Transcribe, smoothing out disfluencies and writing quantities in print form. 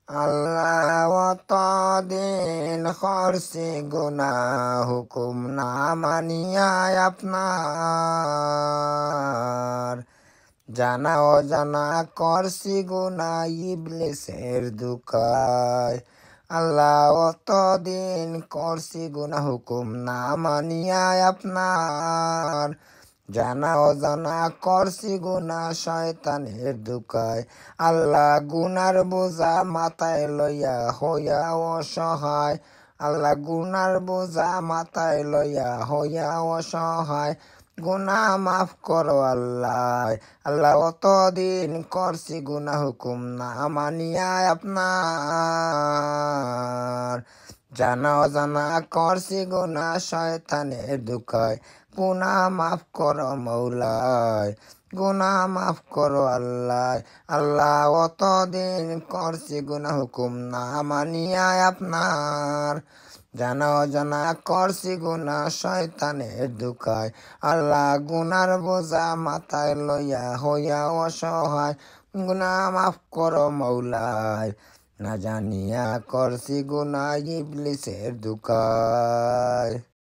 আল্লাহ অতদিন করছি গুনাহ হুকুম না মানিয়া আপনার জানা অজানা করছি গুনাহ ইবলিসের দুকায়। আল্লাহ অতদিন করছি গুনাহ হুকুম না মানিয়া আপনার জানা অজানা করছি গুনা শয়তানের দুকায়। আল্লাহ গুনার বোঝা মাথায় লইয়া হইয়া অসহায়। আল্লাহ গুনার বোঝা মাথায় লইয়া হইয়া অসহায়। গুনা মাফ করো আল্লাহ। আল্লাহ অতদিন করছি গুনা হুকুম না মানিয়া আপনার জানা অজানা করছি গুনা শয়তানের দুকায়। গুনা মাফ করো মৌলায়, গুনা মাফ করো আল্লাহ। আল্লাহ অতদিন করছি গুনা হুকুম না মানিয়া আপনার জানা অজানা করছি গুনা শয়তানের দুকায়। আল্লাহ গুনার বোঝা মাথায় লইয়া হইয়া অসহায়। গুনা মাফ করো মৌলায়, না জানিয়া করছি গুনা ইবলিসের দুকায়।